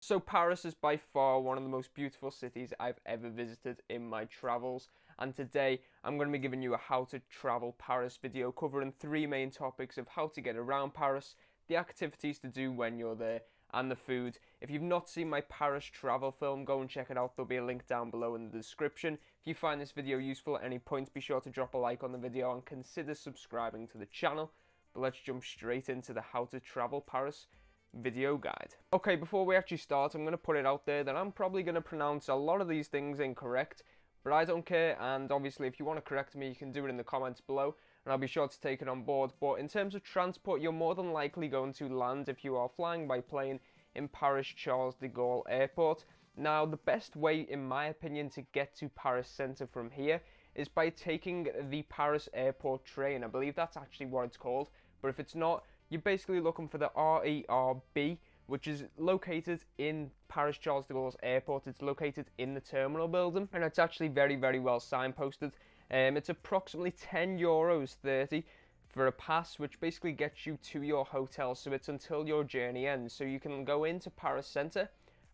So Paris is by far one of the most beautiful cities I've ever visited in my travels, and today I'm going to be giving you a how to travel Paris video covering three main topics of how to get around Paris, the activities to do when you're there, and the food. If you've not seen my Paris travel film, go and check it out. There'll be a link down below in the description. If you find this video useful at any point, be sure to drop a like on the video and consider subscribing to the channel. But let's jump straight into the how to travel Paris video guide. Okay, before we actually start, I'm going to put it out there that I'm probably going to pronounce a lot of these things incorrect, but I don't care, and obviously if you want to correct me, you can do it in the comments below, and I'll be sure to take it on board. But in terms of transport, you're more than likely going to land, if you are flying by plane, in Paris Charles de Gaulle Airport. Now, the best way, in my opinion, to get to Paris Centre from here is by taking the Paris Airport train. I believe that's actually what it's called, but if it's not, you're basically looking for the RERB, which is located in Paris Charles de Gaulle's airport. It's located in the terminal building, and it's actually very, very well signposted. It's approximately €10.30 for a pass, which basically gets you to your hotel, so it's until your journey ends. So you can go into Paris Centre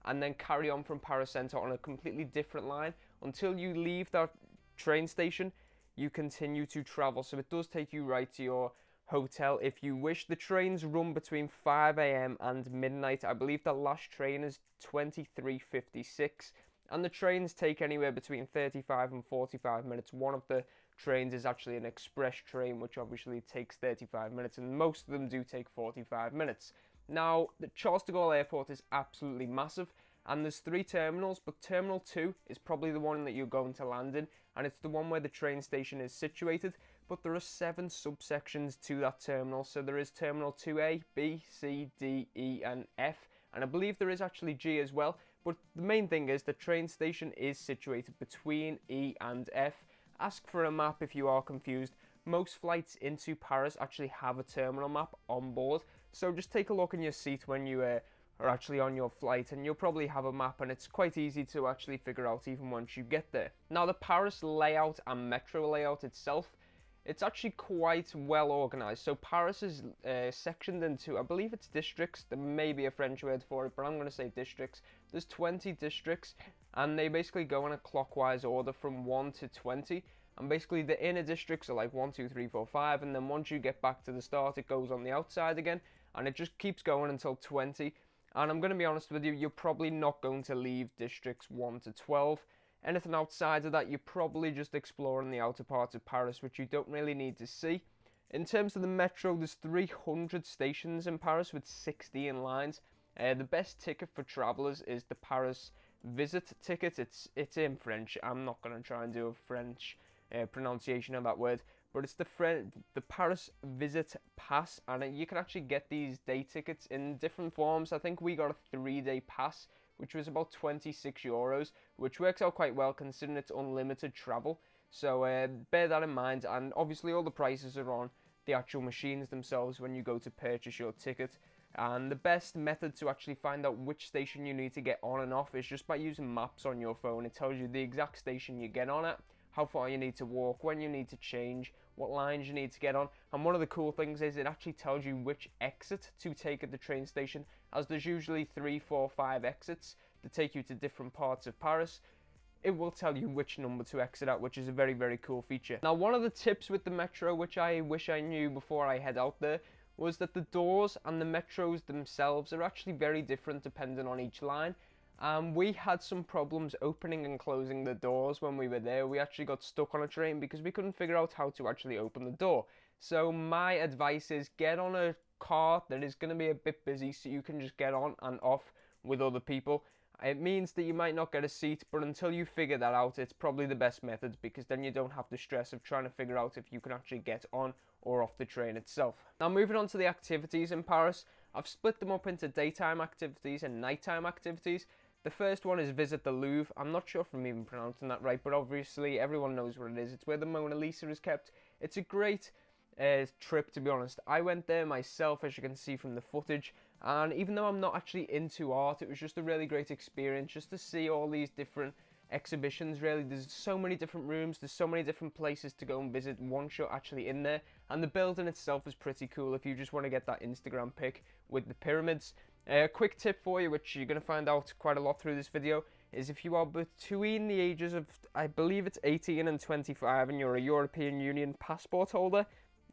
and then carry on from Paris Centre on a completely different line until you leave that train station. You continue to travel, so it does take you right to your hotel if you wish. The trains run between 5 AM and midnight. I believe the last train is 23:56, and the trains take anywhere between 35 and 45 minutes. One of the trains is actually an express train, which obviously takes 35 minutes, and most of them do take 45 minutes. Now, the Charles de Gaulle Airport is absolutely massive, and there's three terminals, but Terminal 2 is probably the one that you're going to land in, and it's the one where the train station is situated, but there are 7 subsections to that terminal. So there is Terminal 2A, B, C, D, E, and F, and I believe there is actually G as well, but the main thing is the train station is situated between E and F. Ask for a map if you are confused. Most flights into Paris actually have a terminal map on board, so just take a look in your seat when you are actually on your flight, and you'll probably have a map, and it's quite easy to actually figure out even once you get there. Now, the Paris layout and metro layout itself, it's actually quite well organised. So Paris is sectioned into, I believe it's districts. There may be a French word for it, but I'm going to say districts. There's 20 districts, and they basically go in a clockwise order from 1 to 20. And basically the inner districts are like 1, 2, 3, 4, 5, and then once you get back to the start, it goes on the outside again, and it just keeps going until 20. And I'm going to be honest with you, you're probably not going to leave districts 1 to 12. Anything outside of that, you're probably just exploring the outer parts of Paris, which you don't really need to see. In terms of the metro, there's 300 stations in Paris with 16 lines. The best ticket for travellers is the Paris Visit ticket. It's in French. I'm not going to try and do a French pronunciation of that word, but it's the Paris Visit Pass, and you can actually get these day tickets in different forms. I think we got a 3-day pass, which was about €26, which works out quite well considering it's unlimited travel. So bear that in mind, and obviously all the prices are on the actual machines themselves when you go to purchase your ticket. And the best method to actually find out which station you need to get on and off is just by using maps on your phone. It tells you the exact station you get on at, how far you need to walk, when you need to change, what lines you need to get on. And one of the cool things is it actually tells you which exit to take at the train station, as there's usually 3, 4, 5 exits that take you to different parts of Paris. It will tell you which number to exit at, which is a very, very cool feature. Now, one of the tips with the metro, which I wish I knew before I head out there, was that the doors and the metros themselves are actually very different depending on each line. We had some problems opening and closing the doors when we were there. We actually got stuck on a train because we couldn't figure out how to actually open the door. So my advice is get on a car that is going to be a bit busy so you can just get on and off with other people. It means that you might not get a seat, but until you figure that out, it's probably the best method, because then you don't have the stress of trying to figure out if you can actually get on or off the train itself. Now, moving on to the activities in Paris, I've split them up into daytime activities and nighttime activities. The first one is visit the Louvre. I'm not sure if I'm even pronouncing that right, but obviously everyone knows what it is. It's where the Mona Lisa is kept. It's a great trip, to be honest. I went there myself, as you can see from the footage, and even though I'm not actually into art, it was just a really great experience just to see all these different exhibitions. Really, there's so many different rooms, there's so many different places to go and visit once you're actually in there, and the building itself is pretty cool if you just want to get that Instagram pic with the pyramids. A quick tip for you, which you're going to find out quite a lot through this video, is if you are between the ages of, I believe it's 18 and 25, and you're a European Union passport holder,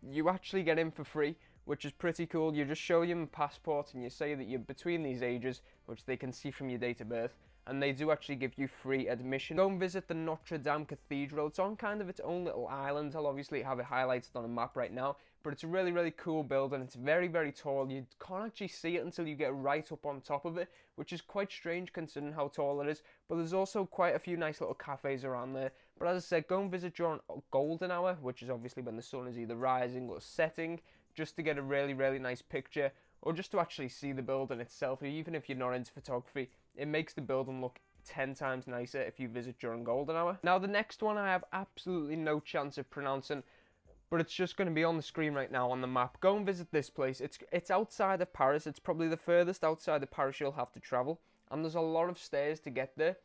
you actually get in for free, which is pretty cool. You just show them a passport and you say that you're between these ages, which they can see from your date of birth, and they do actually give you free admission. Go and visit the Nacho Dam Cathedral. It's on kind of its own little island. I'll obviously have it highlighted on a map right now, but it's a really, really cool building. It's very, very tall. You can't actually see it until you get right up on top of it, which is quite strange considering how tall it is, but there's also quite a few nice little cafes around there. But as I said, go and visit during golden hour, which is obviously when the sun is either rising or setting, just to get a really, really nice picture, or just to actually see the building itself. Even if you're not into photography, it makes the building look 10 times nicer if you visit during golden hour. Now the next one I have absolutely no chance of pronouncing, but it's just going to be on the screen right now on the map. Go and visit this place. It's outside of Paris. It's probably the furthest outside of Paris you'll have to travel, and there's a lot of stairs to get there.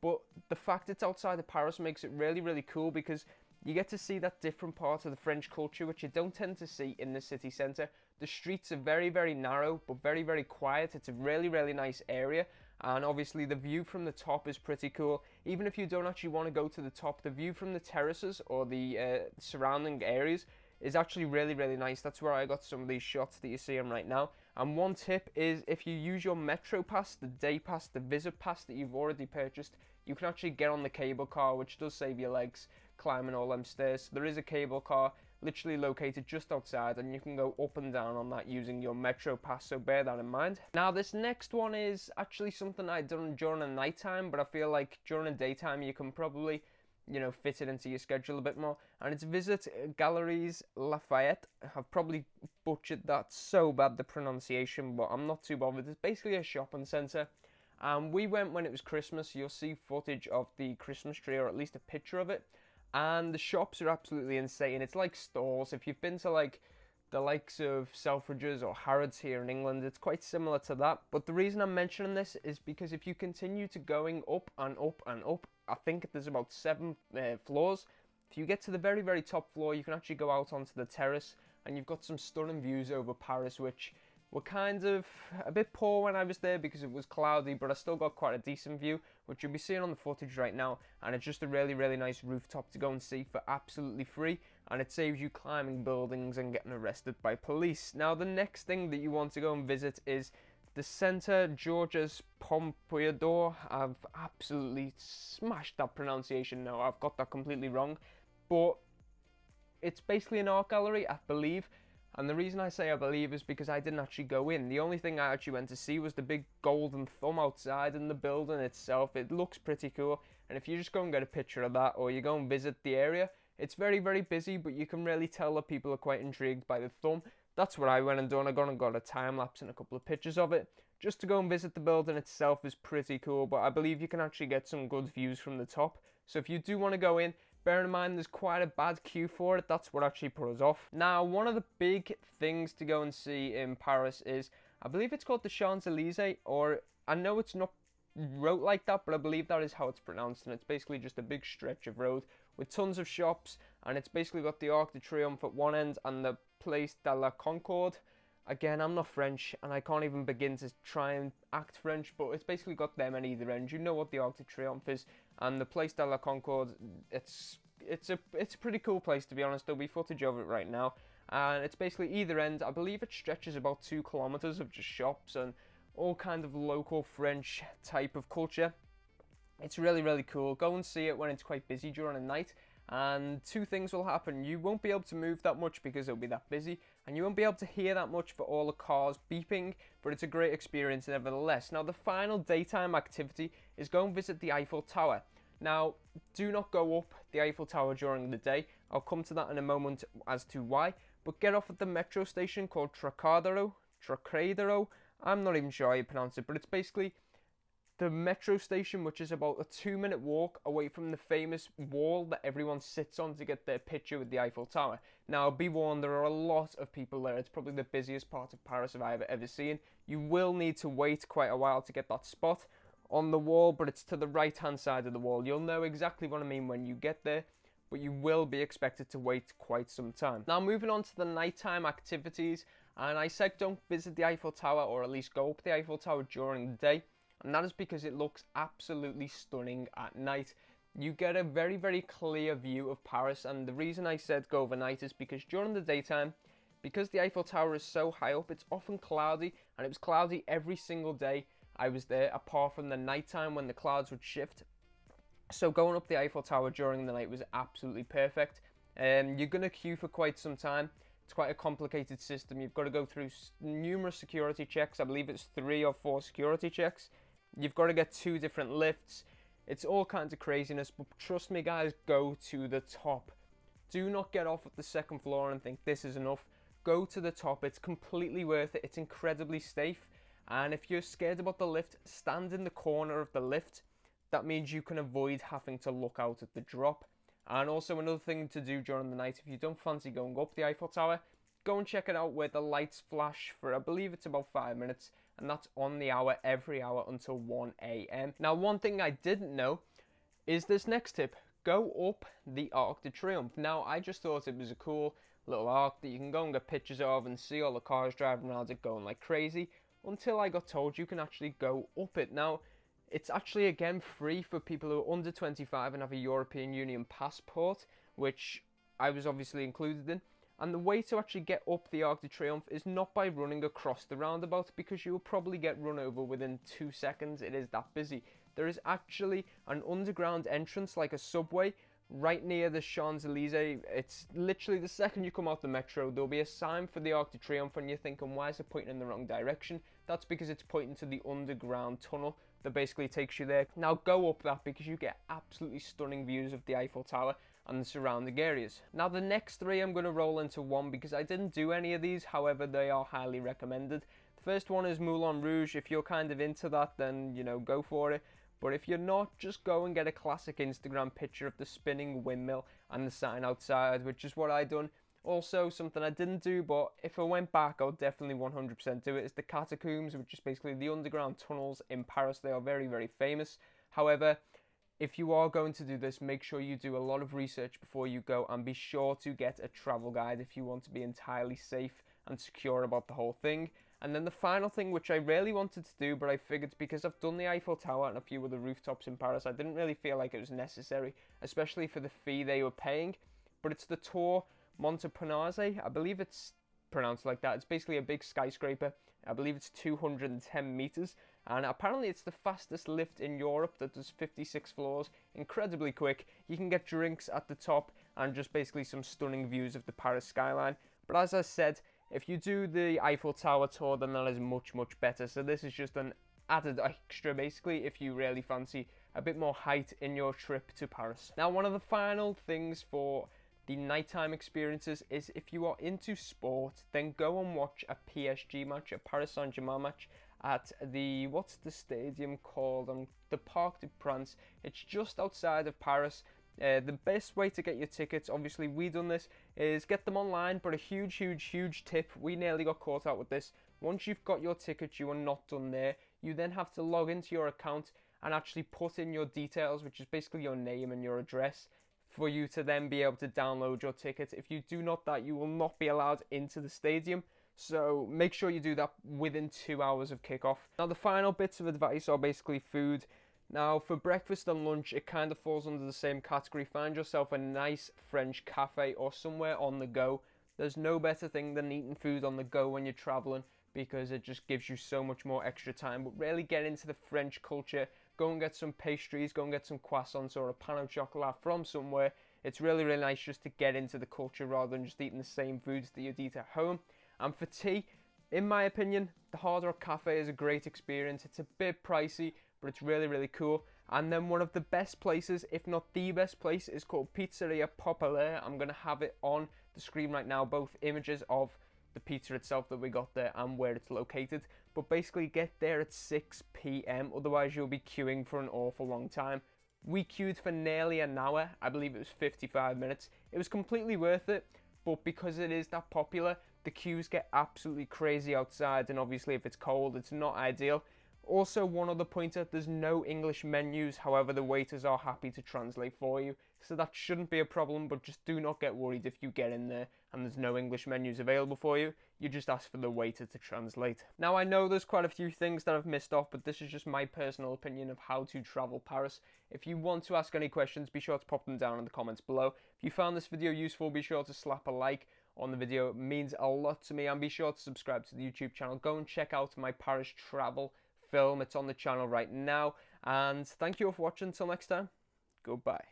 But the fact it's outside of Paris makes it really, really cool, because you get to see that different part of the French culture, which you don't tend to see in the city centre. The streets are very, very narrow, but very, very quiet. It's a really, really nice area. And obviously the view from the top is pretty cool. Even if you don't actually want to go to the top, the view from the terraces or the surrounding areas is actually really, really nice. That's where I got some of these shots that you're seeing right now. And one tip is, if you use your metro pass, the day pass, the visit pass that you've already purchased, you can actually get on the cable car, which does save your legs climbing all them stairs. So there is a cable car literally located just outside, and you can go up and down on that using your metro pass, so bear that in mind. Now this next one is actually something I've done during the night time, but I feel like during the daytime you can probably, you know, fit it into your schedule a bit more, and it's visit Galeries Lafayette. I've probably butchered that so bad, the pronunciation, but I'm not too bothered. It's basically a shopping centre. We went when it was Christmas. You'll see footage of the Christmas tree, or at least a picture of it. And the shops are absolutely insane. It's like stores. If you've been to like the likes of Selfridges or Harrods here in England, it's quite similar to that. But the reason I'm mentioning this is because if you continue to going up and up and up, I think there's about 7 floors. If you get to the very, very top floor, you can actually go out onto the terrace, and you've got some stunning views over Paris, which were kind of a bit poor when I was there because it was cloudy, but I still got quite a decent view, which you'll be seeing on the footage right now. And it's just a really, really nice rooftop to go and see for absolutely free, and it saves you climbing buildings and getting arrested by police. Now the next thing that you want to go and visit is the Centre Georges Pompidou. I've absolutely smashed that pronunciation now. I've got that completely wrong, but it's basically an art gallery, I believe. And the reason I say I believe is because I didn't actually go in. The only thing I actually went to see was the big golden thumb outside in the building itself. It looks pretty cool. And if you just go and get a picture of that, or you go and visit the area, it's very, very busy, but you can really tell that people are quite intrigued by the thumb. That's what I went and done. I got a time lapse and a couple of pictures of it. Just to go and visit the building itself is pretty cool, but I believe you can actually get some good views from the top. So if you do want to go in, bear in mind there's quite a bad queue for it. That's what actually put us off. Now, one of the big things to go and see in Paris is, I believe it's called the Champs-Élysées, or I know it's not wrote like that, but I believe that is how it's pronounced, and it's basically just a big stretch of road with tons of shops, and it's basically got the Arc De Triomphe at one end and the Place de la Concorde. Again, I'm not French, and I can't even begin to try and act French, but it's basically got them at either end. You know what the Arc de Triomphe is, and the Place de la Concorde, it's a pretty cool place, to be honest. There'll be footage of it right now, and it's basically either end. I believe it stretches about 2 kilometers of just shops and all kind of local French type of culture. It's really, really cool. Go and see it when it's quite busy during the night, and 2 things will happen. You won't be able to move that much because it'll be that busy, and you won't be able to hear that much for all the cars beeping, but it's a great experience nevertheless. Now, the final daytime activity is go and visit the Eiffel Tower. Now, do not go up the Eiffel Tower during the day. I'll come to that in a moment as to why, but get off at the metro station called Trocadero. I'm not even sure how you pronounce it, but it's basically the metro station, which is about a 2-minute walk away from the famous wall that everyone sits on to get their picture with the Eiffel Tower. Now, be warned, there are a lot of people there. It's probably the busiest part of Paris I've ever seen. You will need to wait quite a while to get that spot on the wall, but it's to the right hand side of the wall. You'll know exactly what I mean when you get there, but you will be expected to wait quite some time. Now, moving on to the nighttime activities, And I said don't visit the Eiffel Tower, or at least go up the Eiffel Tower during the day, and that is because it looks absolutely stunning at night. You get a very, very clear view of Paris, and the reason I said go overnight is because during the daytime, because the Eiffel Tower is so high up, it's often cloudy, and it was cloudy every single day I was there, apart from the nighttime when the clouds would shift. So going up the Eiffel Tower during the night was absolutely perfect. You're going to queue for quite some time. It's quite a complicated system. You've got to go through numerous security checks. I believe it's 3 or 4 security checks. You've got to get 2 different lifts. It's all kinds of craziness, but trust me guys, go to the top. Do not get off at the second floor and think this is enough. Go to the top. It's completely worth it. It's incredibly safe. And if you're scared about the lift, stand in the corner of the lift. That means you can avoid having to look out at the drop. And also another thing to do during the night, if you don't fancy going up the Eiffel Tower, go and check it out where the lights flash for, I believe it's about 5 minutes, and that's on the hour, every hour until 1 a.m. Now, one thing I didn't know is this next tip. Go up the Arc De Triomphe. Now, I just thought it was a cool little arc that you can go and get pictures of and see all the cars driving around it going like crazy, until I got told you can actually go up it. Now, it's actually, again, free for people who are under 25 and have a European Union passport, which I was obviously included in. And the way to actually get up the Arc de Triomphe is not by running across the roundabout, because you will probably get run over within 2 seconds. It is that busy. There is actually an underground entrance, like a subway, right near the Champs-Elysees. It's literally the second you come out the metro, there'll be a sign for the Arc de Triomphe, and you're thinking, why is it pointing in the wrong direction? That's because it's pointing to the underground tunnel that basically takes you there. Now go up that, because you get absolutely stunning views of the Eiffel Tower and the surrounding areas. Now the next 3 I'm going to roll into one, because I didn't do any of these, however they are highly recommended. The first one is Moulin Rouge. If you're kind of into that, then go for it. But if you're not, just go and get a classic Instagram picture of the spinning windmill and the sign outside, which is what I done. Also, something I didn't do, but if I went back, I would definitely 100% do it, is the Catacombs, which is basically the underground tunnels in Paris. They are very, very famous. However, if you are going to do this, make sure you do a lot of research before you go, and be sure to get a travel guide if you want to be entirely safe and secure about the whole thing. And then the final thing, which I really wanted to do, but I figured because I've done the Eiffel Tower and a few other rooftops in Paris, I didn't really feel like it was necessary, especially for the fee they were paying. But it's the Tour Montparnasse. I believe it's pronounced like that. It's basically a big skyscraper. I believe it's 210 meters, and apparently it's the fastest lift in Europe that does 56 floors, incredibly quick. You can get drinks at the top and just basically some stunning views of the Paris skyline. But as I said, if you do the Eiffel Tower tour, then that is much, much better. So this is just an added extra, basically, if you really fancy a bit more height in your trip to Paris. Now, one of the final things for the nighttime experiences is, if you are into sport, then go and watch a PSG match, a Paris Saint-Germain match, at the, what's the stadium called? The Parc des Princes. It's just outside of Paris. The best way to get your tickets, obviously we done this, is get them online, but a huge, huge, huge tip, we nearly got caught out with this. Once you've got your tickets, you are not done there. You then have to log into your account and actually put in your details, which is basically your name and your address, for you to then be able to download your ticket. If you do not that, you will not be allowed into the stadium. So make sure you do that within 2 hours of kickoff. Now the final bits of advice are basically food. Now for breakfast and lunch, it kind of falls under the same category. Find yourself a nice French cafe or somewhere on the go. There's no better thing than eating food on the go when you're traveling, because it just gives you so much more extra time. But really get into the French culture. Go and get some pastries, go and get some croissants or a pain au chocolat from somewhere. It's really, really nice just to get into the culture rather than just eating the same foods that you'd eat at home. And for tea, in my opinion, the Hard Rock Cafe is a great experience. It's a bit pricey, but it's really, really cool. And then one of the best places, if not the best place, is called Pizzeria Popolare. I'm going to have it on the screen right now, both images of the pizza itself that we got there and where it's located. But basically get there at 6 p.m, otherwise you'll be queuing for an awful long time. We queued for nearly an hour. I believe it was 55 minutes. It was completely worth it, but because it is that popular, the queues get absolutely crazy outside, and obviously if it's cold, it's not ideal. Also, one other pointer, there's no English menus, however the waiters are happy to translate for you, so that shouldn't be a problem, but just do not get worried if you get in there and there's no English menus available for you. You just ask for the waiter to translate. Now, I know there's quite a few things that I've missed off, but this is just my personal opinion of how to travel Paris. If you want to ask any questions, be sure to pop them down in the comments below. If you found this video useful, be sure to slap a like on the video. It means a lot to me, and be sure to subscribe to the YouTube channel. Go and check out my Paris travel film. It's on the channel right now, and thank you all for watching. Until next time, goodbye.